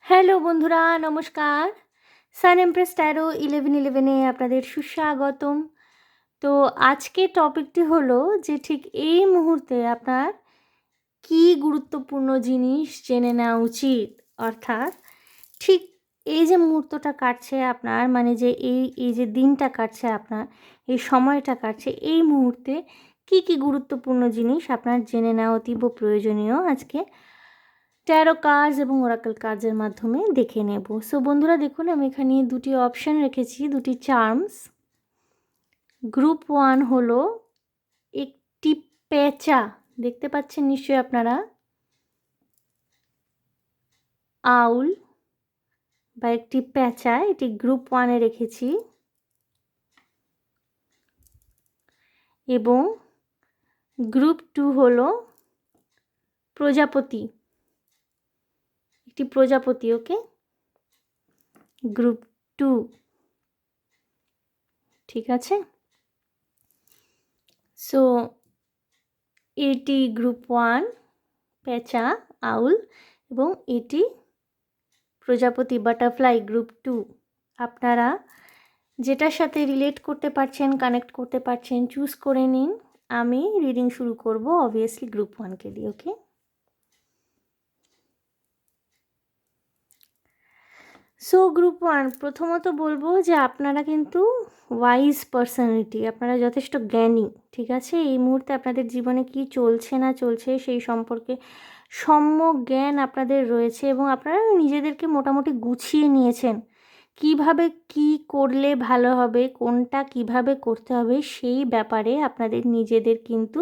Hello বন্ধুরা, নমস্কার। সান empress taro 1111-এ আপনাদের সুস্বাগতম। তো আজকের টপিকটি হলো যে ঠিক এই মুহূর্তে আপনার কী গুরুত্বপূর্ণ জিনিস জেনে নেওয়া উচিত। অর্থাৎ ঠিক এই যে মুহূর্তটা কাটছে আপনার, মানে যে এই যে দিনটা কাটছে আপনার, এই সময়টা কাটছে, এই মুহূর্তে কী গুরুত্বপূর্ণ জিনিস আপনার জেনে নেওয়া অতীব প্রয়োজনীয় আজকে ট্যারো কার্ডস এবং ওরাকল কার্ডসের মাধ্যমে দেখে নেব। সো বন্ধুরা দেখুন, আমি এখানে দুটি অপশান রেখেছি, দুটি চার্মস। গ্রুপ 1 হলো একটি পেঁচা, দেখতে পাচ্ছেন নিশ্চয়ই আপনারা, আউল বা একটি পেঁচা, এটি গ্রুপ 1-এ রেখেছি। এবং গ্রুপ 2 হলো প্রজাপতি, একটি প্রজাপতি। ওকে, গ্রুপ 2, ঠিক আছে। সো এটি গ্রুপ 1 পেঁচা, আউল, এবং এটি প্রজাপতি, বাটারফ্লাই, গ্রুপ 2। আপনারা যেটার সাথে রিলেট করতে পারছেন, কানেক্ট করতে পারছেন, চুজ করে নিন। আমি রিডিং শুরু করব অবভিয়াসলি গ্রুপ 1-কে দিয়ে। ওকে, সো গ্রুপ 1, প্রথমত বলবো যে আপনারা কিন্তু ওয়াইজ পার্সোনালিটি, আপনারা যথেষ্ট জ্ঞানী, ঠিক আছে। এই মুহূর্তে আপনাদের জীবনে কি চলছে না চলছে সেই সম্পর্কে সম্যক জ্ঞান আপনাদের রয়েছে এবং আপনারা নিজেদেরকে মোটামুটি গুছিয়ে নিয়েছেন। কিভাবে কি করলে ভালো হবে, কোনটা কিভাবে করতে হবে, সেই ব্যাপারে আপনাদের নিজেদের কিন্তু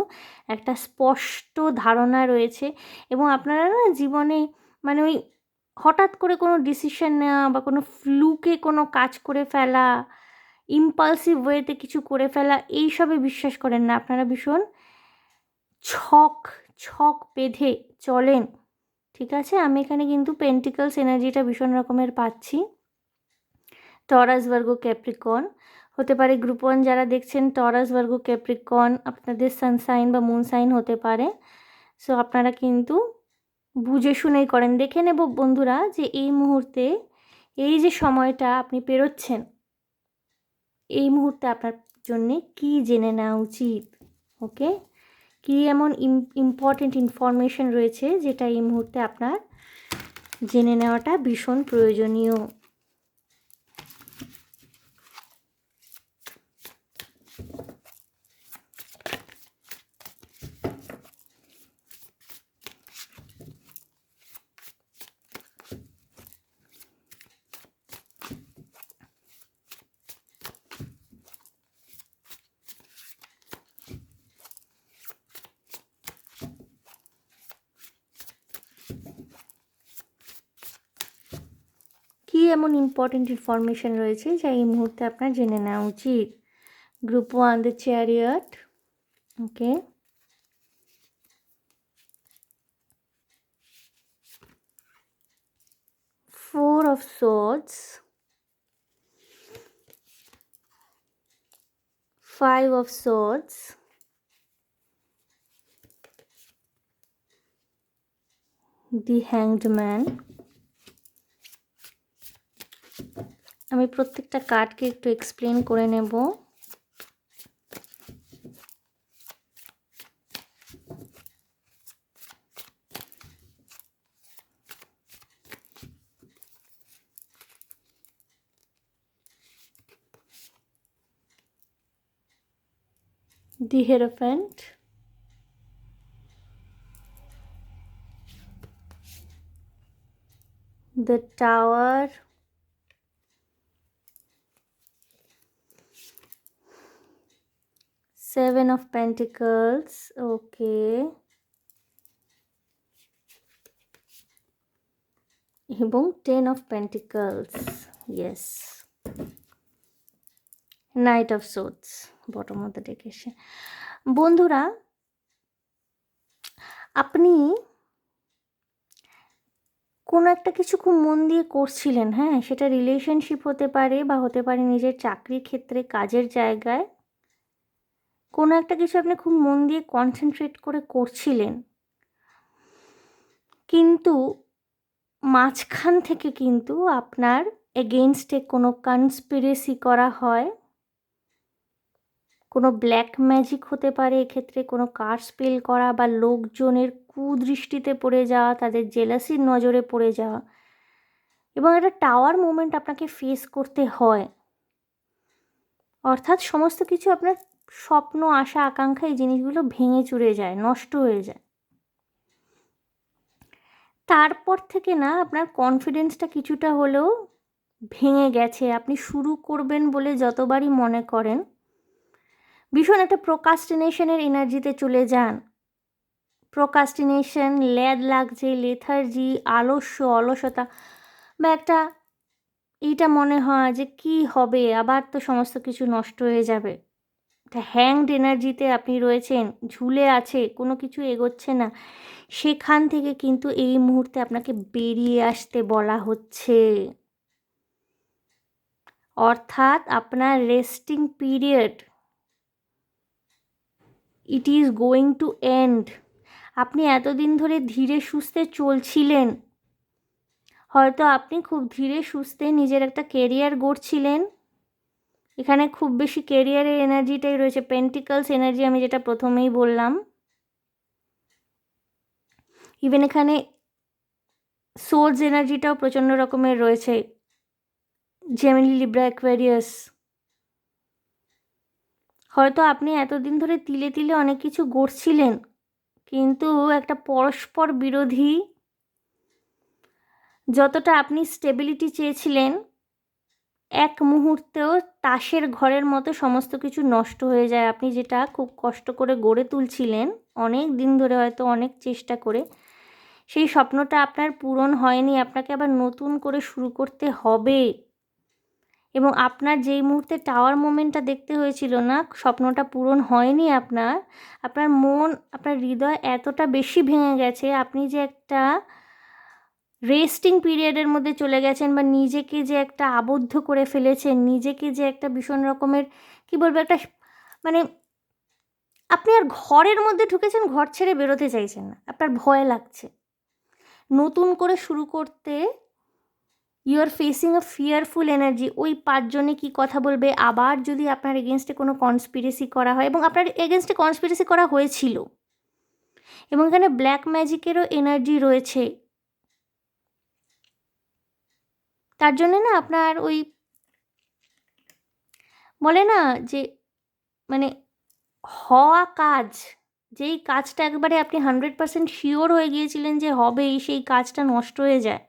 একটা স্পষ্ট ধারণা রয়েছে। এবং আপনারা না জীবনে, মানে ওই হঠাৎ করে কোনো ডিসিশন নেওয়া বা কোনো ফ্লুকে কোনো কাজ করে ফেলা, ইম্পালসিভ ওয়েতে কিছু করে ফেলা, এইসবে বিশ্বাস করেন না। আপনারা ভীষণ ছক বেঁধে চলেন, ঠিক আছে। আমি এখানে কিন্তু পেন্টিকলস এনার্জিটা ভীষণ রকমের পাচ্ছি। টরাস, ভার্গো, ক্যাপ্রিকন হতে পারে গ্রুপ 1 যারা দেখছেন। টরাস, ভার্গো, ক্যাপ্রিকন আপনাদের সানসাইন বা মুন সাইন হতে পারে। সো আপনারা কিন্তু বুঝে শুনেই করেন। দেখে নেব বন্ধুরা যে এই মুহূর্তে, এই যে সময়টা আপনি পেরোচ্ছেন, এই মুহূর্তে আপনার জন্যে কী জেনে নেওয়া উচিত। ওকে, কী এমন ইম্পর্টেন্ট ইনফরমেশন রয়েছে যেটা এই মুহূর্তে আপনার জেনে নেওয়াটা ভীষণ প্রয়োজনীয়। কী এমন ইম্পর্টেন্ট ইনফরমেশন রয়েছে যা এই মুহূর্তে আপনার জেনে নেওয়া উচিত। Group 1, the chariot. Okay, Four of Swords, Five of Swords, The Hanged Man। আমি প্রত্যেকটা কার্ডকে একটু এক্সপ্লেন করে নেব। The Hierophant, the Tower, Seven of Pentacles, okay, এবং 10 of Pentacles, yes, Knight of Swords bottom of the day এসে। বন্ধুরা, আপনি কোনো একটা কিছু খুব মন দিয়ে করছিলেন, হ্যাঁ, সেটা রিলেশনশিপ হতে পারে বা হতে পারে নিজের চাকরির ক্ষেত্রে, কাজের জায়গায়। কোনো একটা কিছু আপনি খুব মন দিয়ে কনসেন্ট্রেট করে করছিলেন, কিন্তু মাঝখান থেকে কিন্তু আপনার এগেইনস্টে কোনো কনস্পিরেসি করা হয়, কোনো ব্ল্যাক ম্যাজিক হতে পারে এক্ষেত্রে, কোনো কার্স স্পেল করা বা লোকজনের কুদৃষ্টিতে পড়ে যাওয়া, তাদের জেলাসির নজরে পড়ে যাওয়া, এবং একটা টাওয়ার মুভমেন্ট আপনাকে ফেস করতে হয়। অর্থাৎ সমস্ত কিছু আপনার স্বপ্ন, আশা, আকাঙ্ক্ষা, এই জিনিসগুলো ভেঙে চুরে যায়, নষ্ট হয়ে যায়। তারপর থেকে না আপনার কনফিডেন্সটা কিছুটা হলেও ভেঙে গেছে। আপনি শুরু করবেন বলে যতবারই মনে করেন, ভীষণ একটা প্রোকাস্টিনেশনের এনার্জিতে চলে যান। প্রোকাস্টিনেশন, ল্যাদ লাগছে, লেথার্জি, আলস্য, অলসতা, বা একটা এইটা মনে হয় যে কি হবে, আবার তো সমস্ত কিছু নষ্ট হয়ে যাবে। একটা হ্যাংড এনার্জিতে আপনি রয়েছেন, ঝুলে আছে, কোনো কিছু এগোচ্ছে না। সেখান থেকে কিন্তু এই মুহূর্তে আপনাকে বেরিয়ে আসতে বলা হচ্ছে। অর্থাৎ আপনার resting period, it is going to end. আপনি এতদিন ধরে ধীরে সুস্থে চলছিলেন, হয়তো আপনি খুব ধীরে সুস্থে নিজের একটা কেরিয়ার গড়ছিলেন। এখানে খুব বেশি কেরিয়ারের এনার্জিটাই রয়েছে, পেন্টিকলস এনার্জি, আমি যেটা প্রথমেই বললাম। ইভেন এখানে সোর্স এনার্জিটাও প্রচণ্ড রকমের রয়েছে, জেমিনি, লিব্রা, অ্যাকুয়ারিয়াস। হয়তো আপনি এতদিন ধরে তিলে তিলে অনেক কিছু গড়ছিলেন, কিন্তু একটা পরস্পর বিরোধী, যতটা আপনি স্টেবিলিটি চেয়েছিলেন, এক মুহূর্তেও তাসের ঘরের মতো সমস্ত কিছু নষ্ট হয়ে যায়। আপনি যেটা খুব কষ্ট করে গড়ে তুলছিলেন অনেক দিন ধরে, হয়তো অনেক চেষ্টা করে, সেই স্বপ্নটা আপনার পূরণ হয়নি। আপনাকে আবার নতুন করে শুরু করতে হবে। এবং আপনার যেই মুহূর্তে টাওয়ার মোমেন্টটা দেখতে হয়েছিল না, স্বপ্নটা পূরণ হয়নি আপনার, আপনার মন, আপনার হৃদয় এতটা বেশি ভেঙে গেছে, আপনি যে একটা রেস্টিং পিরিয়ডের মধ্যে চলে গেছেন, বা নিজেকে যে একটা আবদ্ধ করে ফেলেছেন, নিজেকে যে একটা ভীষণ রকমের, কি বলবো, একটা মানে আপনি আর ঘরের মধ্যে ঢুকেছেন, ঘর ছেড়ে বেরোতে চাইছেন না, আপনার ভয় লাগছে নতুন করে শুরু করতে। You are facing a fearful energy. ওই পাঁচজনে কি কথা বলবে, আবার যদি আপনার এগেনস্টে কোনো কনস্পিরেসি করা হয়, এবং আপনার এগেনস্টে কনস্পিরেসি করা হয়েছিল, এবং এখানে ব্ল্যাক ম্যাজিকেরও এনার্জি রয়েছে। তার জন্যে না আপনার ওই বলে না যে, মানে হওয়া কাজ, যেই কাজটা একবারে আপনি 100% শিওর হয়ে গিয়েছিলেন যে হবেই, সেই কাজটা নষ্ট হয়ে যায়।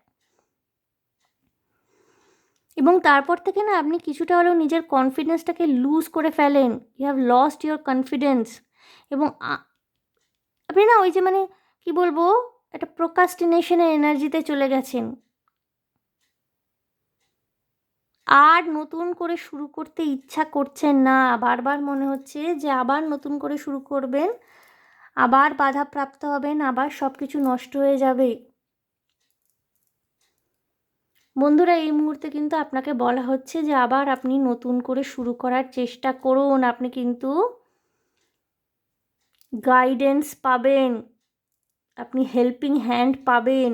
এবং তারপর থেকে না আপনি কিছুটা হলেও নিজের কনফিডেন্সটাকে লুজ করে ফেলেন। You have lost your confidence. এবং আপনি না ওই যে, মানে কি বলবো, একটা প্রোকাস্টিনেশনের এনার্জিতে চলে গেছেন। আর নতুন করে শুরু করতে ইচ্ছা করছেন না। বারবার মনে হচ্ছে যে আবার নতুন করে শুরু করবেন, আবার বাধাপ্রাপ্ত হবেন, আবার সব কিছু নষ্ট হয়ে যাবে। বন্ধুরা, এই মুহূর্তে কিন্তু আপনাকে বলা হচ্ছে যে আবার আপনি নতুন করে শুরু করার চেষ্টা করুন। আপনি কিন্তু গাইডেন্স পাবেন, আপনি হেল্পিং হ্যান্ড পাবেন,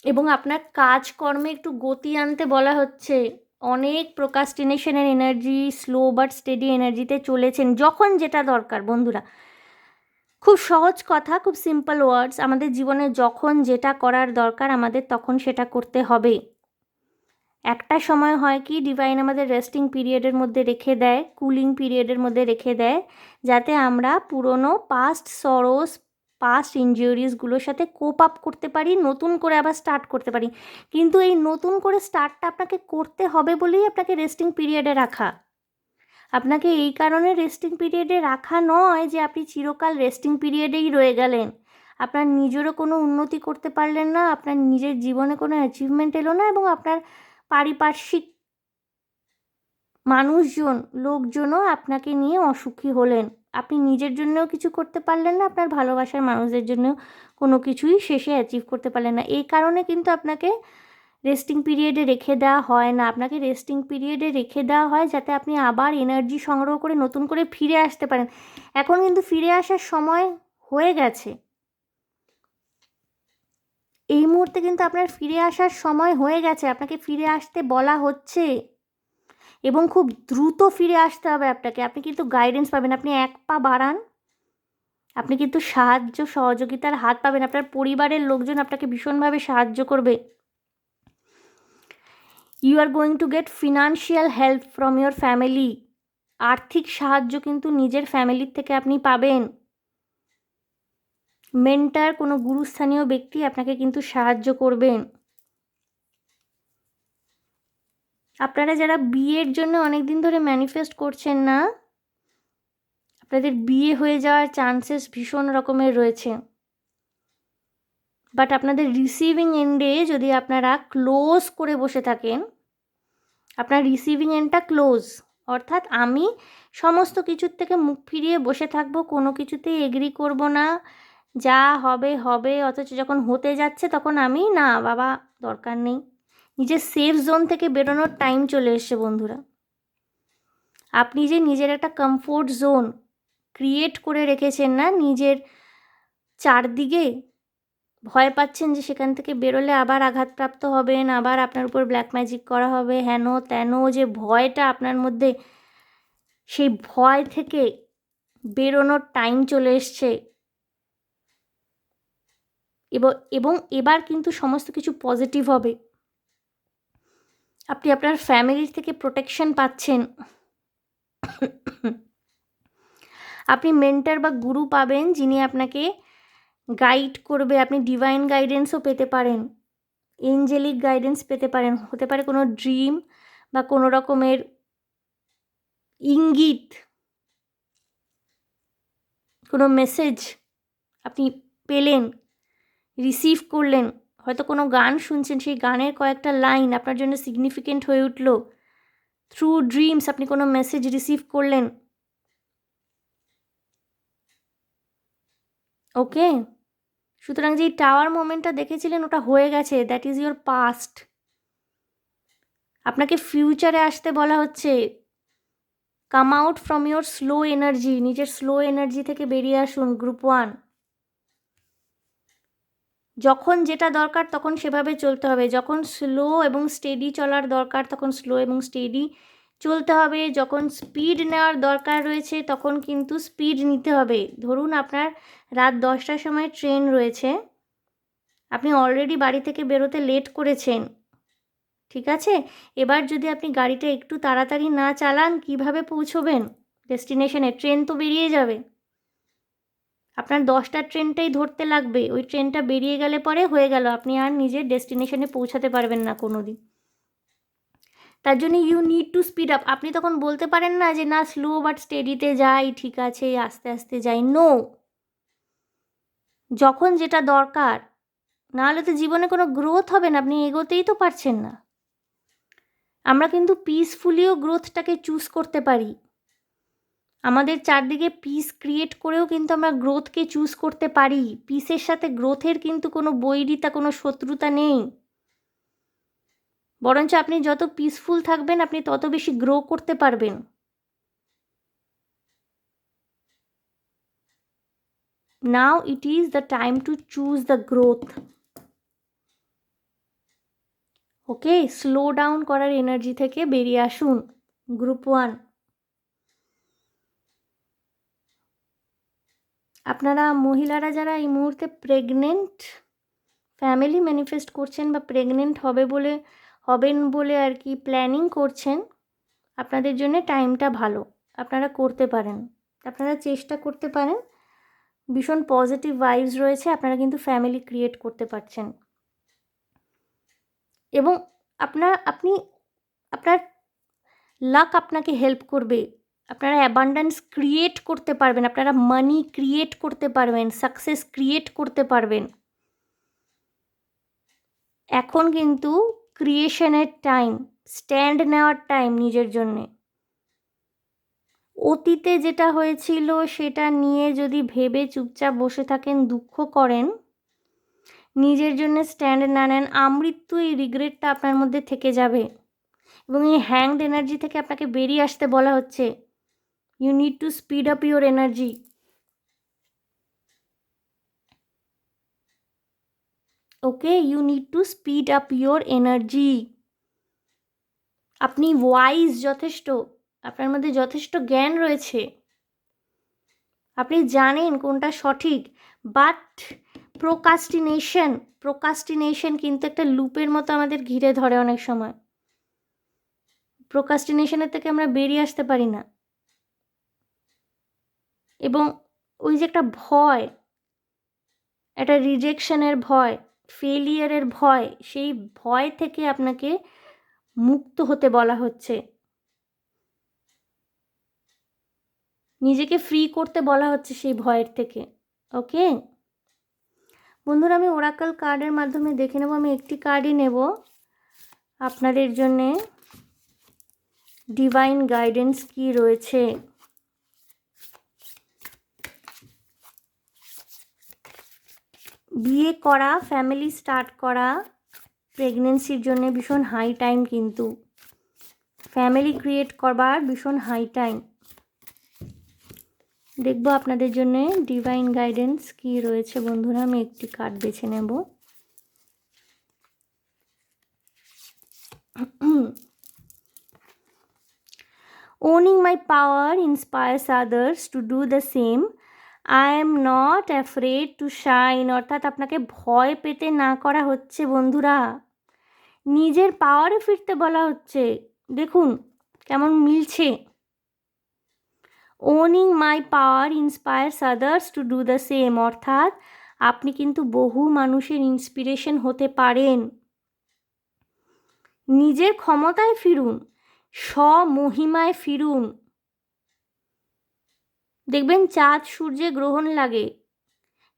এবং আপনার কাজকর্মে একটু গতি আনতে বলা হচ্ছে। অনেক প্রোকাস্টিনেশনের এনার্জি, স্লো বাট স্টেডি এনার্জিতে চলেছেন। যখন যেটা দরকার বন্ধুরা, খুব সহজ কথা, খুব সিম্পল ওয়ার্ডস, আমাদের জীবনে যখন যেটা করার দরকার আমাদের তখন সেটা করতে হবে। একটা সময় হয় কি, ডিভাইন আমাদের রেস্টিং পিরিয়ডের মধ্যে রেখে দেয়, কুলিং পিরিয়ডের মধ্যে রেখে দেয়, যাতে আমরা পুরনো পাস্ট সরোস, পাস্ট ইনজুরিসগুলোর সাথে কোপ আপ করতে পারি, নতুন করে আবার স্টার্ট করতে পারি। কিন্তু এই নতুন করে স্টার্টটা আপনাকে করতে হবে বলেই আপনাকে রেস্টিং পিরিয়ডে রাখা। আপনাকে এই কারণে রেস্টিং পিরিয়ডে রাখা নয় যে আপনি চিরকাল রেস্টিং পিরিয়ডেই রয়ে গেলেন, আপনার নিজেরও কোনো উন্নতি করতে পারলেন না, আপনার নিজের জীবনে কোনো অ্যাচিভমেন্ট এলো না, এবং আপনার পারিপার্শ্বিক মানুষজন, লোকজনও আপনাকে নিয়ে অসুখী হলেন। আপনি নিজের জন্যও কিছু করতে পারলেন না, আপনার ভালোবাসার মানুষদের জন্যও কোনো কিছুই শেষে অ্যাচিভ করতে পারলেন না। এই কারণে কিন্তু আপনাকে রেস্টিং পিরিয়ডে রেখে দেওয়া হয় না। আপনাকে রেস্টিং পিরিয়ডে রেখে দেওয়া হয় যাতে আপনি আবার এনার্জি সংগ্রহ করে নতুন করে ফিরে আসতে পারেন। এখন কিন্তু ফিরে আসার সময় হয়ে গেছে। এই মুহূর্তে কিন্তু আপনার ফিরে আসার সময় হয়ে গেছে, আপনাকে ফিরে আসতে বলা হচ্ছে এবং খুব দ্রুত ফিরে আসতে হবে আপনাকে। আপনি কিন্তু গাইডেন্স পাবেন, আপনি এক পা বাড়ান, আপনি কিন্তু সাহায্য সহযোগিতার হাত পাবেন, আপনার পরিবারের লোকজন আপনাকে ভীষণভাবে সাহায্য করবে। You are going to get financial help from your family. আর্থিক সাহায্য কিন্তু নিজের ফ্যামিলির থেকে আপনি পাবেন। মেন্টার, কোনো গুরুস্থানীয় ব্যক্তি আপনাকে কিন্তু সাহায্য করবেন। আপনারা যারা বিয়ের জন্য অনেক দিন ধরে ম্যানিফেস্ট করছেন না, আপনাদের বিয়ে হয়ে যাওয়ার চান্সেস ভীষণ রকমের রয়েছে। বাট আপনাদের রিসিভিং এন্ডে যদি আপনারা ক্লোজ করে বসে থাকেন, আপনার রিসিভিং এন্ডটা ক্লোজ, অর্থাৎ আমি সমস্ত কিছুর থেকে মুখ ফিরিয়ে বসে থাকবো, কোনো কিছুতেই এগ্রি করব না, যা হবে হবে, অথচ যখন হতে যাচ্ছে তখন আমি না বাবা দরকার নেই। নিজের সেফ জোন থেকে বেরোনোর টাইম চলে এসছে বন্ধুরা। আপনি যে নিজের একটা কমফোর্ট জোন ক্রিয়েট করে রেখেছেন না নিজের চারদিকে, ভয় পাচ্ছেন যে সেখান থেকে বেরোলে আবার আঘাতপ্রাপ্ত হবেন, আবার আপনার উপর ব্ল্যাক ম্যাজিক করা হবে, হেন তেন, যে ভয়টা আপনার মধ্যে, সেই ভয় থেকে বেরোনোর টাইম চলে এসছে। এবং এবার কিন্তু সমস্ত কিছু পজিটিভ হবে। আপনি আপনার ফ্যামিলির থেকে প্রোটেকশন পাচ্ছেন। আপনি মেন্টর বা গুরু পাবেন যিনি আপনাকে গাইড করবে। আপনি ডিভাইন গাইডেন্সও পেতে পারেন, এঞ্জেলিক গাইডেন্স পেতে পারেন। হতে পারে কোনো ড্রিম বা কোনো রকমের ইঙ্গিত, কোনো মেসেজ আপনি পেলেন, রিসিভ করলেন। হয়তো কোনো গান শুনছেন, সেই গানের কয়েকটা লাইন আপনার জন্য সিগনিফিকেন্ট হয়ে উঠল। থ্রু ড্রিমস আপনি কোনো মেসেজ রিসিভ করলেন। ওকে, সুতরাং যেই টাওয়ার মোমেন্টটা দেখেছিলেন ওটা হয়ে গেছে, দ্যাট ইজ ইয়োর পাস্ট। আপনাকে ফিউচারে আসতে বলা হচ্ছে। Come out from your slow energy, নিজের স্লো এনার্জি থেকে বেরিয়ে আসুন। গ্রুপ 1, যখন যেটা দরকার তখন সেভাবে চলতে হবে। যখন স্লো এবং স্টেডি চলার দরকার তখন স্লো এবং স্টেডি চলতে হবে। যখন স্পিড নেওয়ার দরকার রয়েছে তখন কিন্তু স্পিড নিতে হবে। ধরুন আপনার রাত 10টার সময় ট্রেন রয়েছে, আপনি অলরেডি বাড়ি থেকে বেরোতে লেট করেছেন, ঠিক আছে? এবার যদি আপনি গাড়িটা একটু তাড়াতাড়ি না চালান কিভাবে পৌঁছবেন ডেস্টিনেশনে? ট্রেন তো বেরিয়ে যাবে, আপনার 10টার ট্রেনটাই ধরতে লাগবে। ওই ট্রেনটা বেরিয়ে গেলে পরে হয়ে গেল, আপনি আর নিজের ডেস্টিনেশনে পৌঁছাতে পারবেন না কোনো দিন। তার জন্য you need to speed up. আপনি তখন বলতে পারেন না যে না স্লো বাট স্টেডিতে যাই, ঠিক আছে আস্তে আস্তে যাই। নো, যখন যেটা দরকার, নাহলে তো জীবনে কোনো গ্রোথ হবে না, আপনি এগোতেই তো পারছেন না। আমরা কিন্তু পিসফুলিও গ্রোথটাকে চুজ করতে পারি। আমাদের চারদিকে পিস ক্রিয়েট করেও কিন্তু আমরা গ্রোথকে চুজ করতে পারি। পিসের সাথে গ্রোথের কিন্তু কোনো বৈরিতা, কোনো শত্রুতা নেই। বরঞ্চ আপনি যত পিসফুল থাকবেন আপনি তত বেশি গ্রো করতে পারবেন। Now it is the time to choose the growth. Okay, slow down করার এনার্জি থেকে বেরিয়ে আসুন। গ্রুপ 1, আপনারা মহিলারা যারা এই মুহূর্তে প্রেগনেন্ট, ফ্যামিলি ম্যানিফেস্ট করছেন বা প্রেগনেন্ট হবেন বলে আর কি প্ল্যানিং করছেন, আপনাদের জন্য টাইমটা ভালো, আপনারা করতে পারেন, আপনারা চেষ্টা করতে পারেন। ভীষণ পজিটিভ ভাইবস রয়েছে, আপনারা কিন্তু ফ্যামিলি ক্রিয়েট করতে পারছেন। এবং আপনার লাক আপনাকে হেল্প করবে। আপনারা অ্যাবান্ডেন্স ক্রিয়েট করতে পারবেন, আপনারা মানি ক্রিয়েট করতে পারবেন, সাকসেস ক্রিয়েট করতে পারবেন। এখন কিন্তু ক্রিয়েশনের টাইম, স্ট্যান্ড নেওয়ার টাইম নিজের জন্যে। অতীতে যেটা হয়েছিল সেটা নিয়ে যদি ভেবে চুপচাপ বসে থাকেন, দুঃখ করেন, নিজের জন্য স্ট্যান্ড না নেন, আমৃত্যু এই রিগ্রেটটা আপনার মধ্যে থেকে যাবে। এবং এই হ্যাংড এনার্জি থেকে আপনাকে বেরিয়ে আসতে বলা হচ্ছে। You need to speed up your energy. Okay, you need to speed up your energy. আপনি ওয়াইজ যথেষ্ট, আপনার মধ্যে যথেষ্ট জ্ঞান রয়েছে, আপনি জানেন কোনটা সঠিক, বাট প্রোকাস্টিনেশন কিন্তু একটা লুপের মতো আমাদের ঘিরে ধরে অনেক সময়। প্রোকাস্টিনেশনের থেকে আমরা বেরিয়ে আসতে পারি না, এবং ওই যে একটা ভয়, একটা রিজেকশনের ভয়, ফেলিয়ারের ভয়, সেই ভয় থেকে আপনাকে মুক্ত হতে বলা হচ্ছে, নিজেকে ফ্রি করতে বলা হচ্ছে সেই ভয়ের থেকে। ওকে বন্ধুরা, আমি ওরাকল কার্ডের মাধ্যমে দেখে নেব। আমি একটি কার্ডই নেব আপনাদের জন্যে। ডিভাইন গাইডেন্স কি রয়েছে? বিয়ে করা, ফ্যামিলি স্টার্ট করা, প্রেগনেন্সির জন্য ভীষণ হাই টাইম, কিন্তু ফ্যামিলি ক্রিয়েট করবার ভীষণ হাই টাইম। দেখব আপনাদের জন্য ডিভাইন গাইডেন্স কি রয়েছে বন্ধুরা। আমি একটি কার্ড বেছে নেব। Owning my power inspires others to do the same. I am not afraid to shine. অর্থাৎ আপনাকে ভয় পেতে না করা হচ্ছে বন্ধুরা, নিজের পাওয়ারে ফিরতে বলা হচ্ছে। দেখুন কেমন মিলছে। Owning my power inspires others to do the same, অর্থাৎ আপনি কিন্তু বহু মানুষের ইন্সপিরেশন হতে পারেন। নিজের ক্ষমতায় ফিরুন, স্বমহিমায় ফিরুন। দেখবেন চাঁদ সূর্যে গ্রহণ লাগে,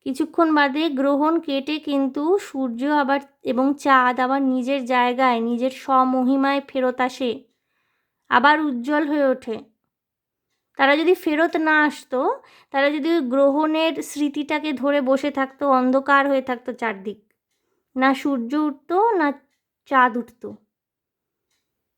কিছুক্ষণ বাদে গ্রহণ কেটে কিন্তু সূর্য আবার এবং চাঁদ আবার নিজের জায়গায়, নিজের স্বমহিমায় ফেরত আসে, আবার উজ্জ্বল হয়ে ওঠে। তারা যদি ফেরত না আসতো, তারা যদি গ্রহণের স্মৃতিটাকে ধরে বসে থাকতো, অন্ধকার হয়ে থাকতো চারদিক, না সূর্য উঠতো না চাঁদ উঠতো,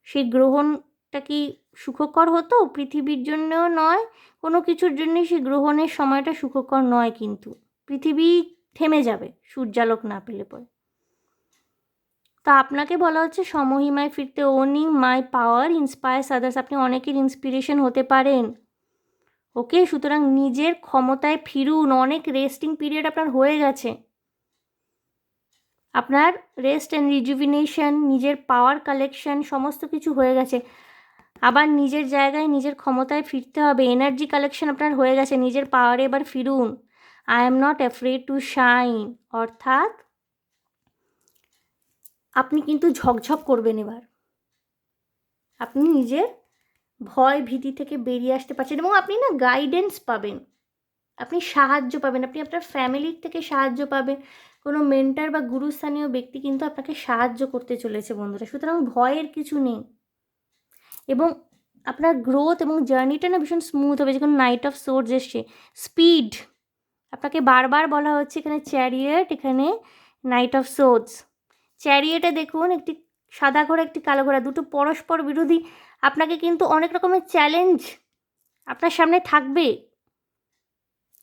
সেই গ্রহণটা কি সুখকর হতো? পৃথিবীর জন্যও নয়, কোনো কিছুর জন্যই সেই গ্রহণের সময়টা সুখকর নয়, কিন্তু পৃথিবী থেমে যাবে সূর্যালোক না পেলে পরে। তা আপনাকে বলা হচ্ছে সমহিমায় ফিরতে। ওনিং মাই পাওয়ার ইন্সপায়ার্স আদার্স, আপনি অনেকের ইন্সপিরেশন হতে পারেন। ওকে, সুতরাং নিজের ক্ষমতায় ফিরুন। অনেক রেস্টিং পিরিয়ড আপনার হয়ে গেছে, আপনার রেস্ট অ্যান্ড রিজুভিনেশন, নিজের পাওয়ার কালেকশন সমস্ত কিছু হয়ে গেছে। আবার নিজের জায়গায়, নিজের ক্ষমতায় ফিরতে হবে। এনার্জি কালেকশন আপনার হয়ে গেছে, নিজের পাওয়ারে এবার ফিরুন। I am not afraid to shine, অর্থাৎ আপনি কিন্তু ঝকঝক করবেন এবার। আপনি নিজের ভয় ভীতি থেকে বেরিয়ে আসতে পারছেন, এবং আপনি না গাইডেন্স পাবেন, আপনি সাহায্য পাবেন, আপনি আপনার ফ্যামিলির থেকে সাহায্য পাবেন। কোনো মেন্টার বা গুরুস্থানীয় ব্যক্তি কিন্তু আপনাকে সাহায্য করতে চলেছে বন্ধুরা। সুতরাং ভয়ের কিছু নেই, এবং আপনার গ্রোথ এবং জার্নিটা না ভীষণ স্মুথ হবে। যেখানে নাইট অফ সোর্ডস এসছে, স্পিড, আপনাকে বারবার বলা হচ্ছে এখানে চ্যারিয়েট, এখানে নাইট অফ সোর্ডস। চ্যারিয়েটে দেখুন একটি সাদা ঘোড়া, একটি কালো ঘোড়া, দুটো পরস্পর বিরোধী। আপনাকে কিন্তু অনেক রকমের চ্যালেঞ্জ আপনার সামনে থাকবে,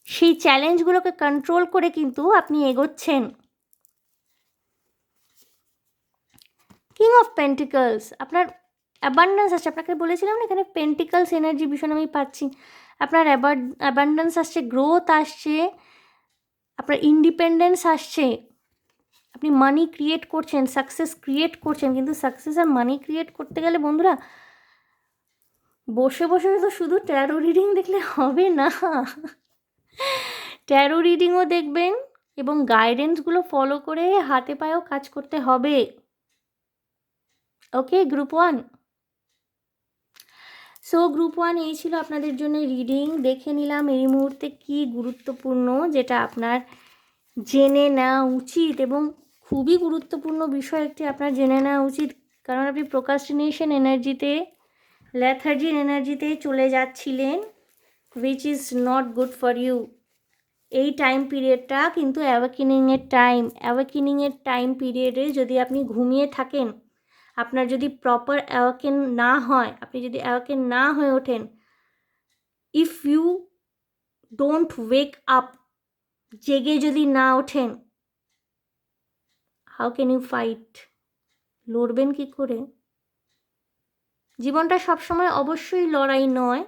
সেই চ্যালেঞ্জগুলোকে কন্ট্রোল করে কিন্তু আপনি এগোচ্ছেন। কিং অফ পেন্টিকলস, আপনার অ্যাবান্ডেন্স আসছে। আপনাকে বলেছিলাম না এখানে পেন্টিকলস এনার্জি ভীষণ আমি পাচ্ছি। আপনার অ্যাবান্ডেন্স আসছে, গ্রোথ আসছে, আপনার ইন্ডিপেন্ডেন্স আসছে, আপনি মানি ক্রিয়েট করছেন, সাকসেস ক্রিয়েট করছেন। কিন্তু সাকসেস আর মানি ক্রিয়েট করতে গেলে বন্ধুরা বসে বসে তো শুধু ট্যারো রিডিং দেখলে হবে না, ট্যারো রিডিংও দেখবেন এবং গাইডেন্সগুলো ফলো করে হাতে পায়েও কাজ করতে হবে। ওকে গ্রুপ 1। সো গ্রুপ 1 এই ছিল আপনাদের জন্য রিডিং। দেখে নিলাম এই মুহূর্তে কি গুরুত্বপূর্ণ, যেটা আপনার জেনে নেওয়া উচিত, এবং খুবই গুরুত্বপূর্ণ বিষয় একটি আপনার জেনে নেওয়া উচিত। কারণ আপনি প্রোকাস্টিনেশন এনার্জিতে, লেথার্জির এনার্জিতে চলে যাচ্ছিলেন, which is not good for you. এই টাইম পিরিয়ডটা কিন্তু অ্যাওয়াকেনিংয়ের টাইম পিরিয়ডে যদি আপনি ঘুমিয়ে থাকেন, আপনার যদি প্রপার অ্যাওয়াকেন না হয়, আপনি যদি অ্যাওয়াকেন না হয়ে ওঠেন, if you don't wake up, জেগে যদি না ওঠেন, হাউ ক্যান ইউ ফাইট? লড়বেন কি করে? জীবনটা সবসময় অবশ্যই লড়াই নয়,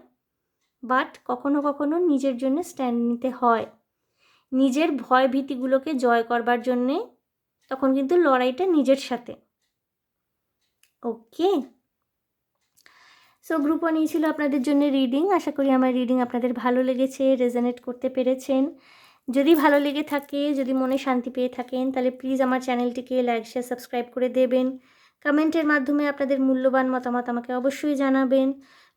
বাট কখনো কখনো নিজের জন্য স্ট্যান্ড নিতে হয়, নিজের ভয় ভীতিগুলোকে জয় করবার জন্যে। তখন কিন্তু লড়াইটা নিজের সাথে। ওকে, সো গ্রুপ ওয়ান ছিল আপনাদের জন্য রিডিং। আশা করি আমার রিডিং আপনাদের ভালো লেগেছে, রেজোনেট করতে পেরেছেন। যদি ভালো লেগে থাকে, যদি মনে শান্তি পেয়ে থাকেন, তাহলে প্লিজ আমার চ্যানেলটিকে লাইক শেয়ার সাবস্ক্রাইব করে দেবেন। কমেন্টের মাধ্যমে আপনাদের মূল্যবান মতামত আমাকে অবশ্যই জানাবেন।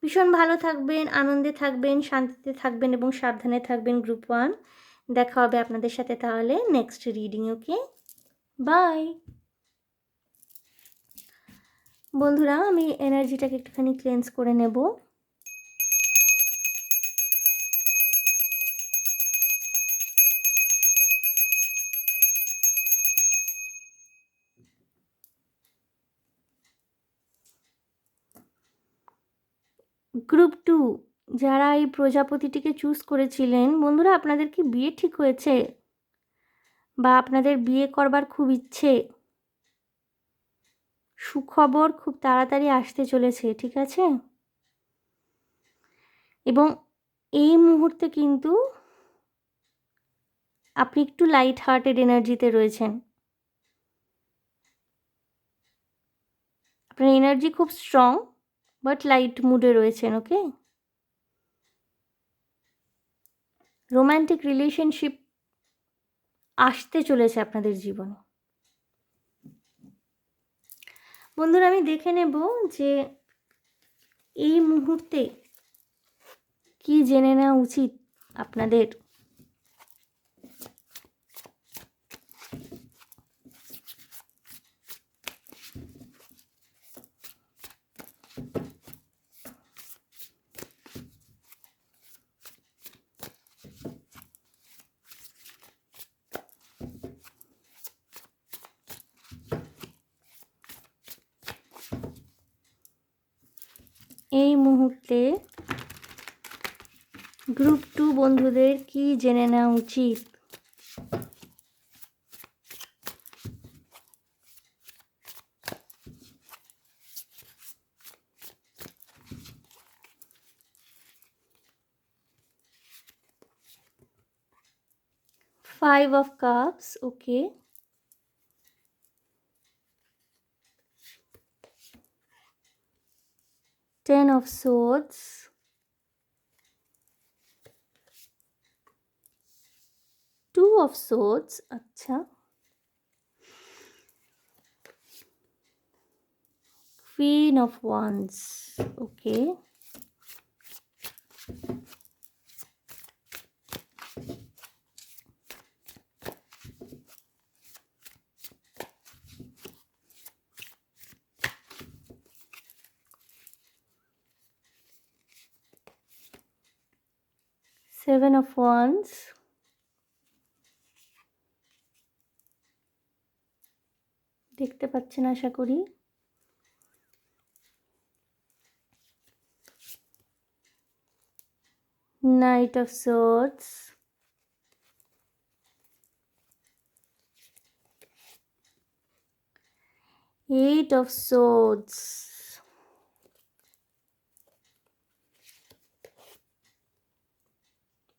ভীষণ ভালো থাকবেন, আনন্দে থাকবেন, শান্তিতে থাকবেন এবং সাবধানে থাকবেন গ্রুপ ওয়ান। দেখা হবে আপনাদের সাথে তাহলে নেক্সট রিডিং। ওকে, বাই বন্ধুরা। আমি এনার্জিটাকে একটুখানি ক্লেন্স করে নেব। গ্রুপ টু, যারা এই প্রজাপতিটিকে চুজ করেছিলেন, বন্ধুরা আপনাদের কি বিয়ে ঠিক হয়েছে বা আপনাদের বিয়ে করবার খুব ইচ্ছে? সুখবর খুব তাড়াতাড়ি আসতে চলেছে, ঠিক আছে? এবং এই মুহূর্তে কিন্তু আপনি একটু লাইট হার্টেড এনার্জিতে রয়েছেন। আপনার এনার্জি খুব স্ট্রং, বাট লাইট মুডে রয়েছেন। ওকে, রোম্যান্টিক রিলেশনশিপ আসতে চলেছে আপনাদের জীবনে। বন্ধুরা আমি দেখে নেব যে এই মুহূর্তে কি জেনে নেওয়া উচিত আপনাদের। এই মুহূর্তে গ্রুপ টু বন্ধুদের কি জেনে নেওয়া উচিত? Five of cups, okay. Ten of swords, two of swords, আচ্ছা। Queen of wands, okay. Seven of wands, দেখতে পাচ্ছেন আশা করি। Knight of swords, eight of swords,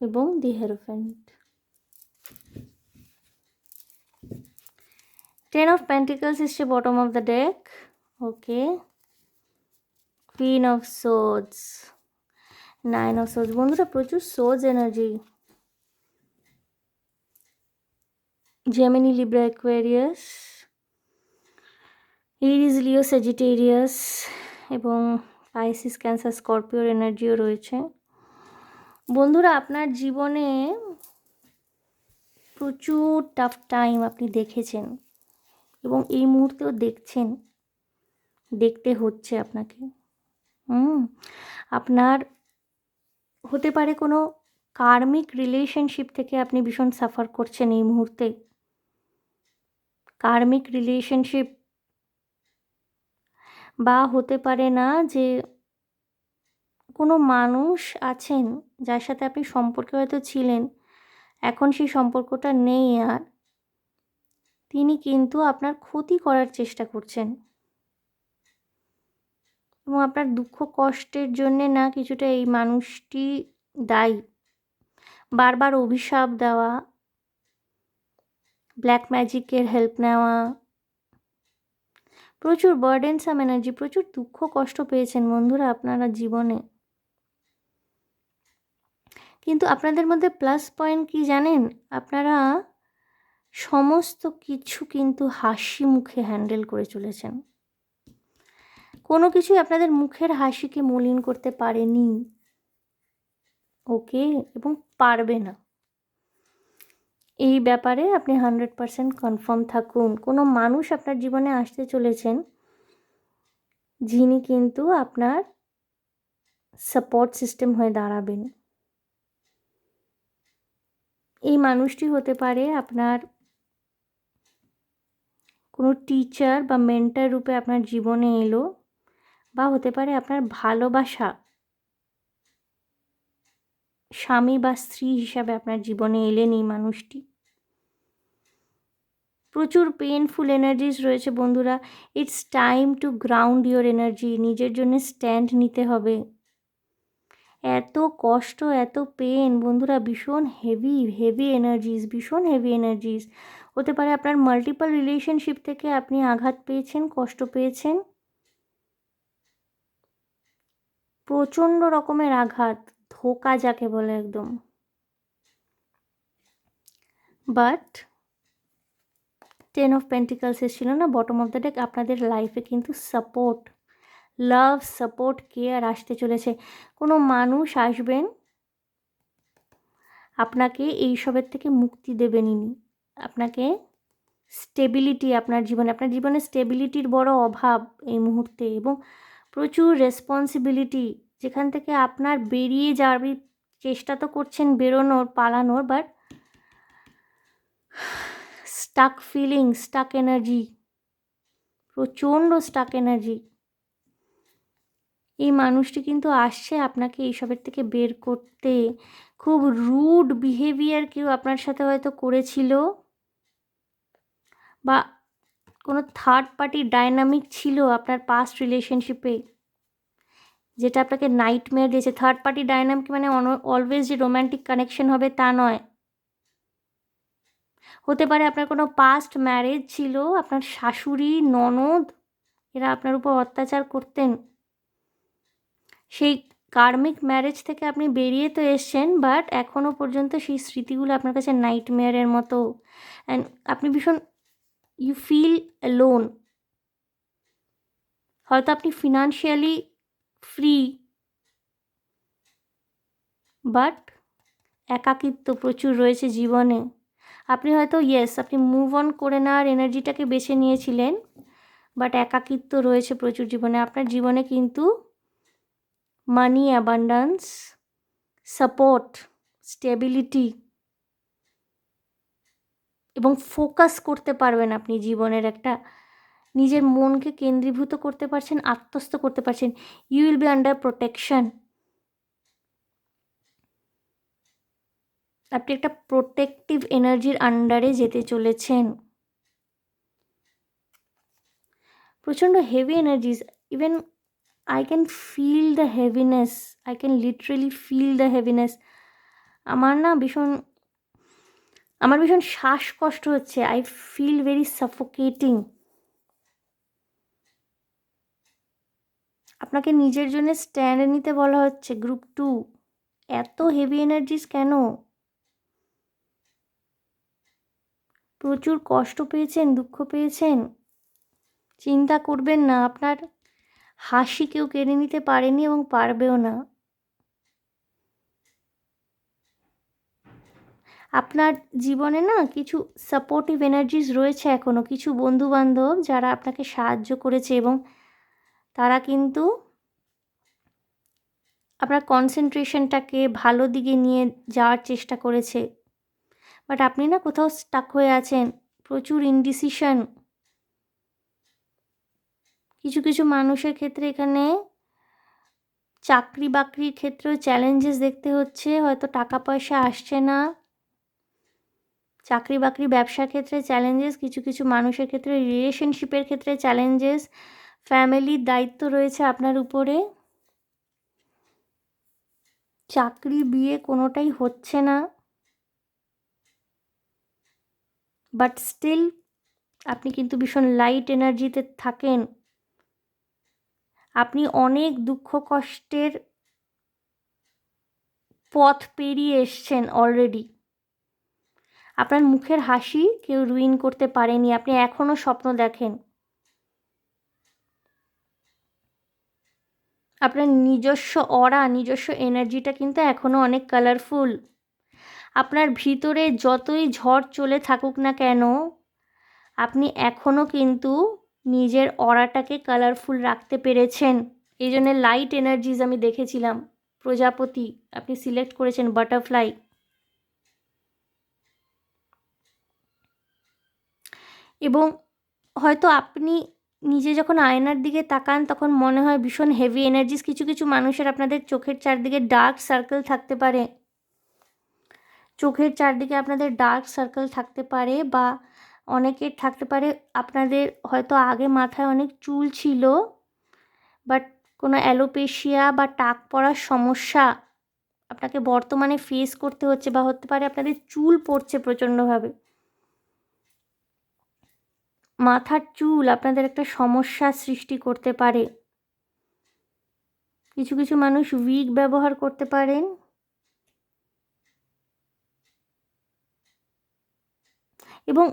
এবং the hierophant. Ten of pentacles এসছে bottom of the deck, okay. Queen of swords, nine of swords. বন্ধুরা প্রচুর source energy. Gemini, Libra, Aquarius, Aries, Leo, Sagittarius এবং Pisces, Cancer, স্করপিওর এনার্জিও রয়েছে। বন্ধুরা আপনার জীবনে প্রচুর টাফ টাইম আপনি দেখেছেন এবং এই মুহূর্তেও দেখছেন, দেখতে হচ্ছে আপনাকে। আপনার হতে পারে কোনো কার্মিক রিলেশনশিপ থেকে আপনি ভীষণ সাফার করছেন এই মুহূর্তে। কার্মিক রিলেশনশিপ, বা হতে পারে না যে কোনো মানুষ আছেন যার সাথে আপনি সম্পর্কে হয়তো ছিলেন, এখন সেই সম্পর্কটা নেই আর, তিনি কিন্তু আপনার ক্ষতি করার চেষ্টা করছেন, এবং আপনার দুঃখ কষ্টের জন্যে না কিছুটা এই মানুষটি দায়ী। বারবার অভিশাপ দেওয়া, ব্ল্যাক ম্যাজিকের হেল্প নেওয়া, প্রচুর বার্ডেনসাম এনার্জি, প্রচুর দুঃখ কষ্ট পেয়েছেন বন্ধুরা আপনারা জীবনে। কিন্তু আপনাদের মধ্যে প্লাস পয়েন্ট কি জানেন? আপনারা সমস্ত কিছু কিন্তু হাসি মুখে হ্যান্ডেল করে চলেছেন। কোনো কিছুই আপনাদের মুখের হাসিকে মলিন করতে পারেনি, ওকে, এবং পারবে না। এই ব্যাপারে আপনি 100% কনফার্ম থাকুন। কোনো মানুষ আপনার জীবনে আসতে চলেছেন যিনি কিন্তু আপনার সাপোর্ট সিস্টেম হয়ে দাঁড়াবেন। এই মানুষটি হতে পারে আপনার কোনো টিচার বা মেন্টর রূপে আপনার জীবনে এলো, বা হতে পারে আপনার ভালোবাসা স্বামী বা স্ত্রী হিসাবে আপনার জীবনে এলেন এই মানুষটি। প্রচুর পেনফুল এনার্জিস রয়েছে বন্ধুরা। It's time to ground your energy. নিজের জন্য স্ট্যান্ড নিতে হবে। এত কষ্ট, এত পেন বন্ধুরা, ভীষণ হেভি এনার্জিস, ভীষণ হেভি এনার্জিস। হতে পারে আপনার মাল্টিপল রিলেশনশিপ থেকে আপনি আঘাত পেয়েছেন, কষ্ট পেয়েছেন, প্রচণ্ড রকমের আঘাত, ধোঁকা যাকে বলে একদম। বাট 10 অফ পেন্টিকলস এসেছিল না বটম অফ দ্য ডেক, আপনাদের লাইফে কিন্তু সাপোর্ট, লাভ, সাপোর্ট, কেয়ার আসতে চলেছে। কোনো মানুষ আসবেন আপনাকে এইসবের থেকে মুক্তি দেবেন ইনি। আপনাকে স্টেবিলিটি, আপনার জীবনে স্টেবিলিটির বড় অভাব এই মুহূর্তে, এবং প্রচুর রেসপন্সিবিলিটি যেখান থেকে আপনার বেরিয়ে যাওয়ার চেষ্টা তো করছেন, বেরোনোর, পালানোর, but stuck feeling, stuck energy, প্রচণ্ড স্টাক এনার্জি। এই মানুষটি কিন্তু আসছে আপনাকে এইসবের থেকে বের করতে। খুব রুড বিহেভিয়ার কেউ আপনার সাথে হয়তো করেছিল, বা কোনো থার্ড পার্টি ডায়নামিক ছিল আপনার পাস্ট রিলেশনশিপে, যেটা আপনাকে নাইটমেয়ার দিয়েছে। থার্ড পার্টি ডায়নামিক মানে অলওয়েজ যে রোম্যান্টিক কানেকশন হবে তা নয়। হতে পারে আপনার কোনো পাস্ট ম্যারেজ ছিল, আপনার শাশুড়ি, ননদ এরা আপনার উপর অত্যাচার করতেন। সেই কার্মিক ম্যারেজ থেকে আপনি বেরিয়ে তো এসছেন, বাট এখনও পর্যন্ত সেই স্মৃতিগুলো আপনার কাছে নাইটমেয়ারের মতো। অ্যান্ড আপনি ভীষণ ইউ ফিল অ্যালোন। হয়তো আপনি ফিনান্সিয়ালি ফ্রি, বাট একাকিত্ব প্রচুর রয়েছে জীবনে। আপনি হয়তো আপনি মুভ অন করে নেওয়ার এনার্জিটাকে বেছে নিয়েছিলেন, বাট একাকিত্ব রয়েছে প্রচুর জীবনে। আপনার জীবনে কিন্তু মানি, অ্যাবান্ডান্স, সাপোর্ট, স্টেবিলিটি এবং ফোকাস করতে পারবেন আপনি জীবনের একটা, নিজের মনকে কেন্দ্রীভূত করতে পারছেন, আত্মস্থ করতে পারছেন। You will be under protection. আপনি একটা প্রোটেক্টিভ এনার্জির আন্ডারে যেতে চলেছেন। প্রচণ্ড heavy energies, even I can feel the heaviness, I can literally feel the heaviness. আমার ভীষণ শ্বাসকষ্ট হচ্ছে, আই ফিল ভেরি সাফোকেটিং। আপনাকে নিজের জন্য স্ট্যান্ড নিতে বলা হচ্ছে, গ্রুপ 2। এত হেভি এনার্জিস কেন? প্রচুর কষ্ট পেয়েছেন, দুঃখ পেয়েছেন, চিন্তা করবেন না। আপনার হাসি কেউ কেড়ে নিতে পারেনি এবং পারবেও না। আপনার জীবনে না কিছু সাপোর্টিভ এনার্জিস রয়েছে এখনও, কিছু বন্ধুবান্ধব যারা আপনাকে সাহায্য করেছে, এবং তারা কিন্তু আপনার কনসেন্ট্রেশনটাকে ভালো দিকে নিয়ে যাওয়ার চেষ্টা করেছে। বাট আপনি না কোথাও স্টাক হয়ে আছেন, প্রচুর ইনডিসিশন। কিছু কিছু মানুষের ক্ষেত্রে এখানে চাকরি বাকরির ক্ষেত্রেও চ্যালেঞ্জেস দেখতে হচ্ছে, হয়তো টাকা পয়সা আসছে না, চাকরি বাকরি ব্যবসার ক্ষেত্রে চ্যালেঞ্জেস, কিছু কিছু মানুষের ক্ষেত্রে রিলেশনশিপের ক্ষেত্রে চ্যালেঞ্জেস, ফ্যামিলির দায়িত্ব রয়েছে আপনার উপরে, চাকরি বিয়ে কোনোটাই হচ্ছে না, বাট স্টিল আপনি কিন্তু ভীষণ লাইট এনার্জিতে থাকেন। আপনি অনেক দুঃখ কষ্টের পথ পেরিয়ে এসছেন অলরেডি। আপনার মুখের হাসি কেউ রুইন করতে পারেনি, আপনি এখনও স্বপ্ন দেখেন। আপনার নিজস্ব অরা, নিজস্ব এনার্জিটা কিন্তু এখনও অনেক কালারফুল। আপনার ভিতরে যতই ঝড় চলে থাকুক না কেন, আপনি এখনও কিন্তু নিজের অরাটাকে কালারফুল রাখতে পেরেছেন। এই জন্য লাইট এনার্জিজ আমি দেখেছিলাম। প্রজাপতি আপনি সিলেক্ট করেছেন, বাটারফ্লাই। এবং হয়তো আপনি নিজে যখন আয়নার দিকে তাকান তখন মনে হয় ভীষণ হেভি এনার্জিস। কিছু কিছু মানুষের আপনাদের চোখের চারদিকে ডার্ক সার্কেল থাকতে পারে, চোখের চারদিকে আপনাদের ডার্ক সার্কেল থাকতে পারে, বা অনেকের থাকতে পারে আপনাদের হয়তো আগে মাথায় অনেক চুল ছিল, বাট কোনো অ্যালোপেশিয়া বা টাক পড়ার সমস্যা আপনাকে বর্তমানে ফেস করতে হচ্ছে, বা হতে পারে আপনাদের চুল পড়ছে প্রচণ্ডভাবে। মাথার চুল আপনাদের একটা সমস্যা সৃষ্টি করতে পারে। কিছু কিছু মানুষ উইগ ব্যবহার করতে পারেন। এবং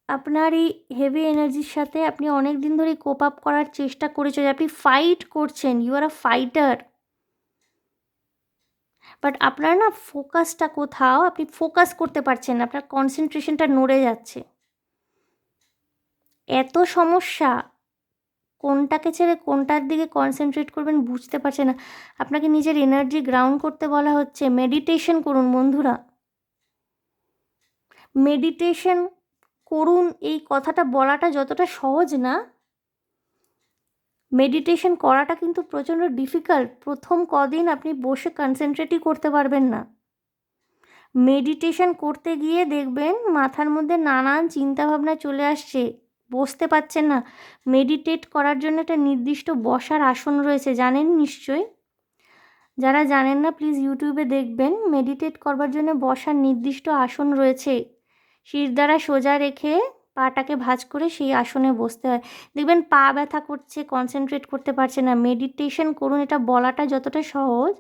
আপনার এই হেভি এনার্জির সাথে আপনি অনেক দিন ধরে কোপ আপ করার চেষ্টা করেছেন, আপনি ফাইট করছেন, you are a fighter. But আপনার না ফোকাসটা কোথাও, আপনি ফোকাস করতে পারছেন না, আপনার কনসেন্ট্রেশনটা নড়ে যাচ্ছে। এত সমস্যা, কোনটাকে ছেড়ে কোনটার দিকে কনসেন্ট্রেট করবেন বুঝতে পারছেন না। আপনাকে নিজের এনার্জি গ্রাউন্ড করতে বলা হচ্ছে। মেডিটেশন করুন বন্ধুরা, মেডিটেশন করুন। এই কথাটা বলাটা যতটা সহজ না, মেডিটেশন করাটা কিন্তু প্রচণ্ড ডিফিকাল্ট। প্রথম কদিন আপনি বসে কনসেন্ট্রেটই করতে পারবেন না। মেডিটেশন করতে গিয়ে দেখবেন মাথার মধ্যে নানান চিন্তাভাবনা চলে আসছে, বসতে পারছেন না। মেডিটেট করার জন্য একটা নির্দিষ্ট বসার আসন রয়েছে, জানেন নিশ্চয়ই। যারা জানেন না প্লিজ ইউটিউবে দেখবেন, মেডিটেট করবার জন্য বসার নির্দিষ্ট আসন রয়েছে। শিরদাঁড়া সোজা রেখে পাটাকে ভাঁজ করে সেই আসনে বসতে হয়। দেখবেন পা ব্যথা করছে, কনসেন্ট্রেট করতে পারছে না। মেডিটেশন করুন, এটা বলাটা যতটা সহজ,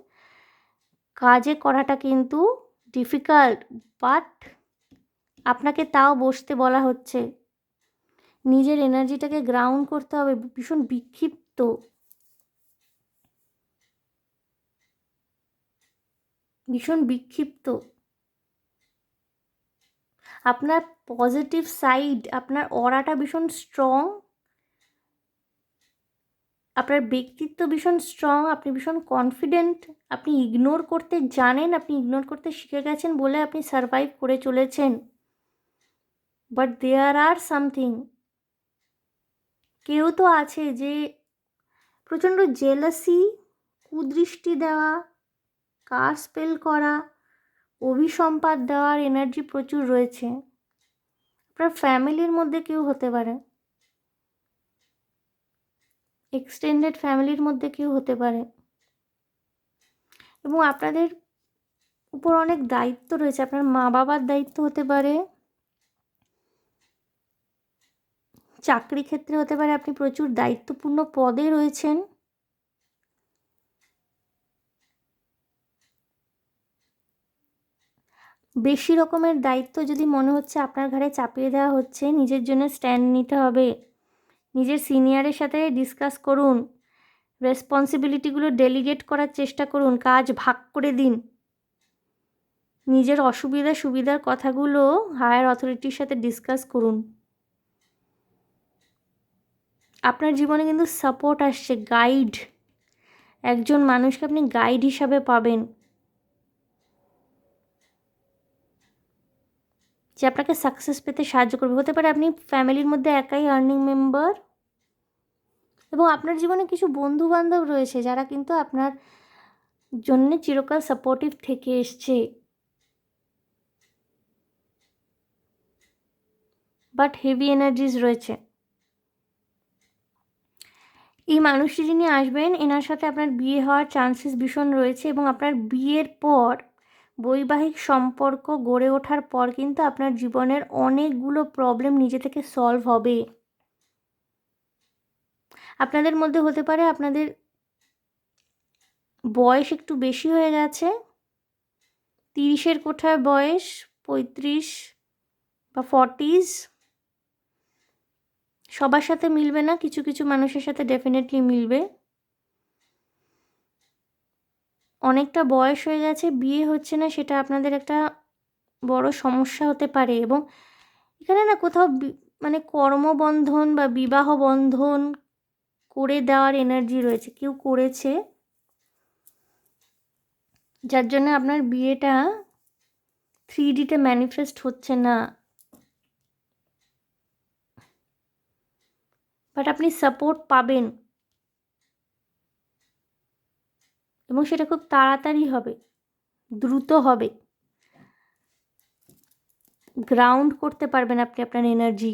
কাজে করাটা কিন্তু ডিফিকাল্ট। বাট আপনাকে তাও বসতে বলা হচ্ছে। নিজের এনার্জিটাকে গ্রাউন্ড করতে হবে। ভীষণ বিক্ষিপ্ত, ভীষণ বিক্ষিপ্ত। আপনার পজিটিভ সাইড, আপনার অরাটা ভীষণ স্ট্রং, আপনার ব্যক্তিত্ব ভীষণ স্ট্রং, আপনি ভীষণ কনফিডেন্ট, আপনি ইগনোর করতে জানেন, আপনি ইগনোর করতে শিখে গেছেন বলে আপনি সারভাইভ করে চলেছেন। বাট দেয়ার আর সামথিং, কেউ তো আছে যে প্রচণ্ড জেলাসি, কুদৃষ্টি দেওয়া, কার স্পেল করা, অভিসম্পাত দেওয়ার এনার্জি প্রচুর রয়েছে। আপনার ফ্যামিলির মধ্যে কেউ হতে পারে, এক্সটেন্ডেড ফ্যামিলির মধ্যে কেউ হতে পারে, এবং আপনাদের উপর অনেক দায়িত্ব রয়েছে। আপনার মা বাবার দায়িত্ব হতে পারে, চাকরি ক্ষেত্রে হতে পারে, আপনি প্রচুর দায়িত্বপূর্ণ পদে রয়েছেন। বেশি রকমের দায়িত্ব যদি মনে হচ্ছে আপনার ঘাড়ে চাপিয়ে দেওয়া হচ্ছে, নিজের জন্য স্ট্যান্ড নিতে হবে। নিজের সিনিয়রের সাথে ডিসকাস করুন, রেসপন্সিবিলিটিগুলো ডেলিগেট করার চেষ্টা করুন, কাজ ভাগ করে দিন। নিজের অসুবিধা সুবিধার কথাগুলো হায়ার অথরিটির সাথে ডিসকাস করুন। আপনার জীবনে কিন্তু সাপোর্ট আসছে, গাইড, একজন মানুষকে আপনি গাইড হিসাবে পাবেন, যে আপনাকে সাকসেস পেতে সাহায্য করবে। হতে পারে আপনি ফ্যামিলির মধ্যে একাই আর্নিং মেম্বার, এবং আপনার জীবনে কিছু বন্ধু বান্ধব রয়েছে যারা কিন্তু আপনার জন্য চিরকাল সাপোর্টিভ থেকে এসছে। বাট হেভি এনার্জিস রয়েছে। এই মানুষটি যিনি আসবেন, এনার সাথে আপনার বিয়ে হওয়ার চান্সেস ভীষণ রয়েছে, এবং আপনার বিয়ের পর বৈবাহিক সম্পর্ক গড়ে ওঠার পর কিন্তু আপনার জীবনের অনেকগুলো প্রবলেম নিজে থেকে সলভ হবে। আপনাদের মধ্যে হতে পারে আপনাদের বয়স একটু বেশি হয়ে গেছে, 30-এর কোঠায় বয়স, 35 বা 40s। সবার সাথে মিলবে না, কিছু কিছু মানুষের সাথে ডেফিনেটলি মিলবে। অনেকটা বয়স হয়ে গেছে, বিয়ে হচ্ছে না, সেটা আপনাদের একটা বড় সমস্যা হতে পারে। এবং এখানে না কোথাও মানে কর্মবন্ধন বা বিবাহ বন্ধন করে দেওয়ার এনার্জি রয়েছে, কেউ করেছে, যার জন্য আপনার বিয়েটা 3Dতে ম্যানিফেস্ট হচ্ছে না। বাট আপনি সাপোর্ট পাবেন, এবং সেটা খুব তাড়াতাড়ি হবে, দ্রুত হবে। গ্রাউন্ড করতে পারবেন আপনি আপনার এনার্জি।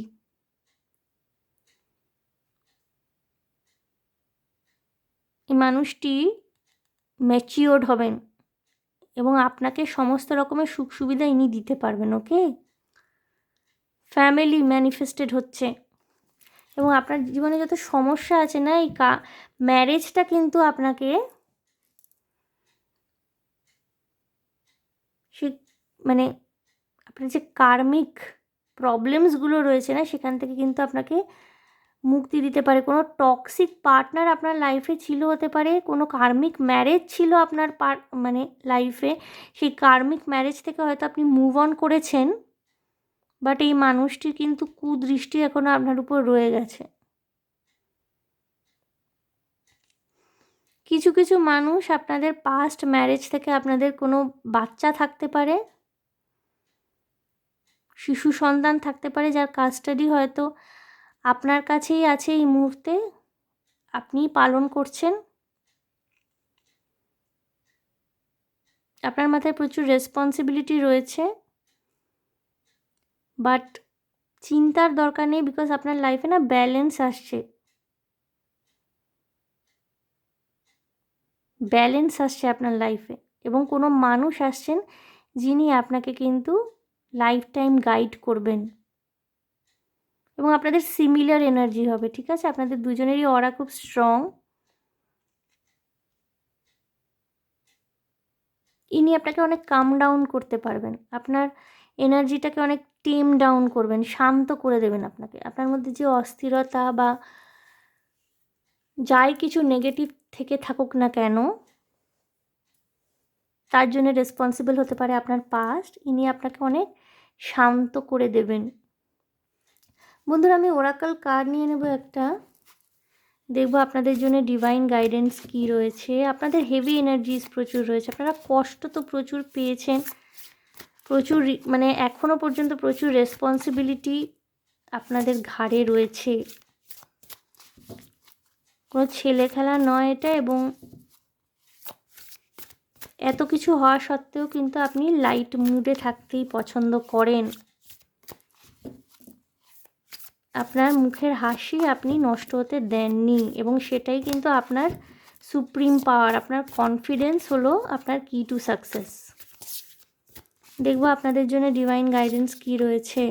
এই মানুষটি ম্যাচিওর্ড হবেন এবং আপনাকে সমস্ত রকমের সুখ সুবিধা ইনি দিতে পারবেন। ওকে, ফ্যামিলি ম্যানিফেস্টেড হচ্ছে। এবং আপনার জীবনে যত সমস্যা আছে না, এই ম্যারেজটা কিন্তু আপনাকে সে মানে আপনার যে কার্মিক প্রবলেমসগুলো রয়েছে না, সেখান থেকে কিন্তু আপনাকে মুক্তি দিতে পারে। কোনো টক্সিক পার্টনার আপনার লাইফে ছিল হতে পারে, কোনো কার্মিক ম্যারেজ ছিল আপনার মানে লাইফে, সেই কার্মিক ম্যারেজ থেকে হয়তো আপনি মুভ অন করেছেন, বাট এই মানুষটির কিন্তু কুদৃষ্টি এখনও আপনার উপর রয়ে গেছে। কিছু কিছু মানুষ আপনাদের পাস্ট ম্যারেজ থেকে আপনাদের কোনো বাচ্চা থাকতে পারে, শিশু সন্তান থাকতে পারে, যার কাস্টাডি হয়তো আপনার কাছেই আছে এই মুহূর্তে, আপনিই পালন করছেন। আপনার মাথায় প্রচুর রেসপন্সিবিলিটি রয়েছে, বাট চিন্তার দরকার নেই, বিকজ আপনার লাইফে না ব্যালেন্স আসছে, আপনার লাইফে। এবং কোনো মানুষ আসছেন যিনি আপনাকে কিন্তু লাইফ টাইম গাইড করবেন, এবং আপনাদের সিমিলার এনার্জি হবে। ঠিক আছে, আপনাদের দুজনেরই অরা খুব স্ট্রং। ইনি আপনাকে অনেক কাম ডাউন করতে পারবেন, আপনার এনার্জিটাকে অনেক টেম ডাউন করবেন, শান্ত করে দেবেন আপনাকে। আপনার মধ্যে যে অস্থিরতা বা যাই কিছু নেগেটিভ থেকে থাকুক না কেন, তার জন্য রেসপন্সিবল হতে পারে আপনার পাস্ট। ইনি আপনাকে অনেক শান্ত করে দেবেন। বন্ধুরা, আমি ওরাকল কার্ড নিয়ে নেব একটা, দেখবো আপনাদের জন্য ডিভাইন গাইডেন্স কি রয়েছে। আপনাদের হেভি এনার্জিস প্রচুর রয়েছে, আপনারা কষ্ট তো প্রচুর পেয়েছেন, প্রচুর মানে এখনও পর্যন্ত প্রচুর রেসপন্সিবিলিটি আপনাদের ঘাড়ে রয়েছে। কোনো ছেলে খেলা নয় এটা, এবং এত কিছু হওয়া সত্ত্বেও কিন্তু আপনি লাইট মুডে থাকতেই পছন্দ করেন। আপনার মুখের হাসি আপনি নষ্ট হতে দেননি, এবং সেটাই কিন্তু আপনার সুপ্রিম পাওয়ার। আপনার কনফিডেন্স হলো আপনার কি টু সাকসেস। দেখবো আপনাদের জন্য ডিভাইন গাইডেন্স কি রয়েছে।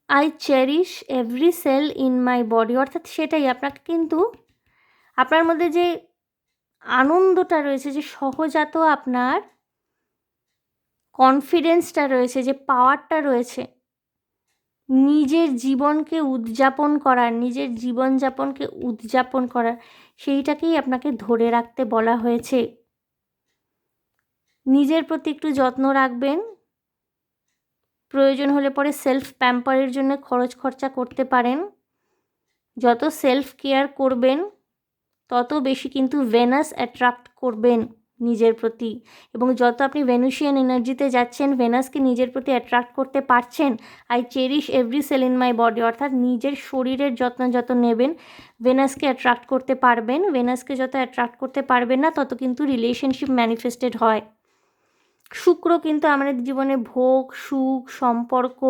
I cherish every cell in my body, অর্থাৎ সেটাই আপনাকে কিন্তু আপনার মধ্যে যে আনন্দটা রয়েছে, যে সহজাত আপনার কনফিডেন্সটা রয়েছে, যে পাওয়ারটা রয়েছে, নিজের জীবনকে উদযাপন করার, নিজের জীবনযাপনকে উদযাপন করার, সেইটাকেই আপনাকে ধরে রাখতে বলা হয়েছে। নিজের প্রতি একটু যত্ন রাখবেন, প্রয়োজন হলে পরে সেলফ প্যাম্পারের জন্য খরচা করতে পারেন। যত সেলফ কেয়ার করবেন তত বেশি কিন্তু ভেনাস অ্যাট্রাক্ট করবেন। নিজের প্রতি, এবং যত আপনি ভেনুসিয়ান এনার্জিতে যাচ্ছেন, ভেনাসকে নিজের প্রতি অ্যাট্রাক্ট করতে পারছেন। I cherish every cell in my body, অর্থাৎ নিজের শরীরের যত্ন যত নেবেন ভেনাসকে অ্যাট্রাক্ট করতে পারবেন। ভেনাসকে যত অ্যাট্রাক্ট করতে পারবেন না তত কিন্তু রিলেশনশিপ ম্যানিফেস্টেড হয়। শুক্র কিন্তু আমাদের জীবনে ভোগ, সুখ, সম্পর্ক,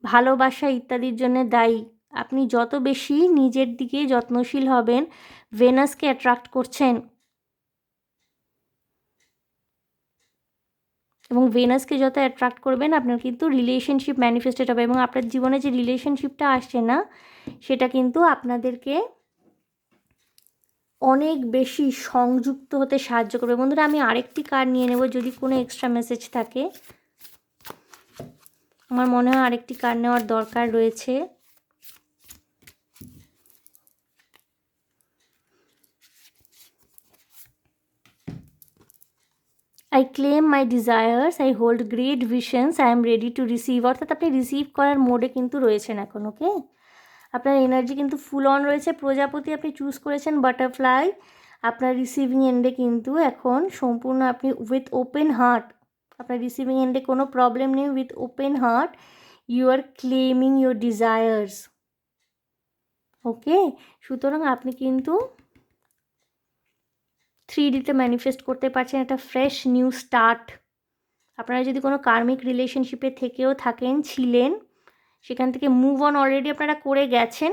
ভালোবাসা ইত্যাদির জন্য দায়ী। আপনি যত বেশি নিজের দিকে যত্নশীল হবেন, ভেনাসকে অ্যাট্রাক্ট করছেন, এবং ভেনাসকে যত অ্যাট্রাক্ট করবেন আপনার কিন্তু রিলেশনশিপ ম্যানিফেস্টেড হবে, এবং আপনার জীবনে যে রিলেশনশিপটা আসছে না সেটা কিন্তু আপনাদেরকে অনেক বেশি সংযুক্ত হতে সাহায্য করবে। বন্ধুরা, আমি আরেকটি কার্ড নিয়ে নেব যদি কোনো এক্সট্রা মেসেজ থাকে। আমার মনে হয় আরেকটি কার্ড নেওয়ার দরকার রয়েছে। I claim my desires, I hold great visions, I am ready to receive, অর্থাৎ আপনি রিসিভ করার মোডে কিন্তু রয়েছেন এখন। ওকে, আপনার এনার্জি কিন্তু ফুল অন রয়েছে। প্রজাপতি আপনি চুজ করেছেন, বাটারফ্লাই আপনার রিসিভিং এন্ডে কিন্তু এখন সম্পূর্ণ আপনি উইথ ওপেন হার্ট, আপনার রিসিভিং এন্ডে কোনো প্রবলেম নেই। With open heart you are claiming your desires. Okay, সুতরাং আপনি কিন্তু 3Dতে ম্যানিফেস্ট করতে পারছেন একটা ফ্রেশ নিউ স্টার্ট। আপনারা যদি কোনো কার্মিক রিলেশনশিপে থেকেও থাকেন, ছিলেন, সেখান থেকে মুভ অন অলরেডি আপনারা করে গেছেন,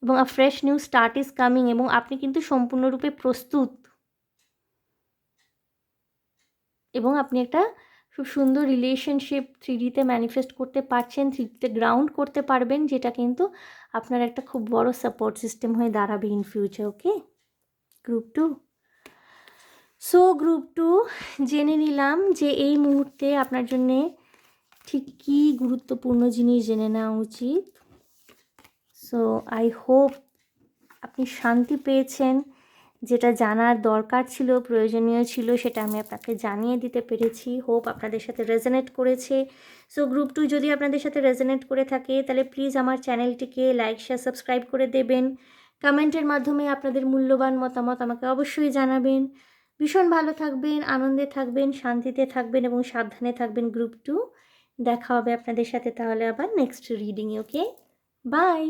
এবং a fresh new start is coming, এবং আপনি কিন্তু সম্পূর্ণরূপে প্রস্তুত, এবং আপনি একটা খুব সুন্দর রিলেশনশিপ 3Dতে ম্যানিফেস্ট করতে পারছেন, 3Dতে গ্রাউন্ড করতে পারবেন, যেটা কিন্তু আপনার একটা খুব বড় সাপোর্ট সিস্টেম হয়ে দাঁড়াবে in future. Okay, group 2। So group 2, জেনে নিলাম যে এই মুহূর্তে আপনার জন্যে ঠিক কী গুরুত্বপূর্ণ জিনিস জেনে নেওয়া উচিত। সো আই হোপ আপনি শান্তি পেয়েছেন, যেটা জানার দরকার ছিল, প্রয়োজনীয় ছিল, সেটা আমি আপনাকে জানিয়ে দিতে পেরেছি। হোপ আপনাদের সাথে রেজোনেট করেছে। সো গ্রুপ 2 যদি আপনাদের সাথে রেজোনেট করে থাকে তাহলে প্লিজ আমার চ্যানেলটিকে লাইক, শেয়ার, সাবস্ক্রাইব করে দেবেন। কমেন্টের মাধ্যমে আপনাদের মূল্যবান মতামত আমাকে অবশ্যই জানাবেন। ভীষণ ভালো থাকবেন, আনন্দে থাকবেন, শান্তিতে থাকবেন এবং সাবধানে থাকবেন গ্রুপ 2। দেখা হবে আপনাদের সাথে তাহলে আবার নেক্সট রিডিংয়ে। Okay, by.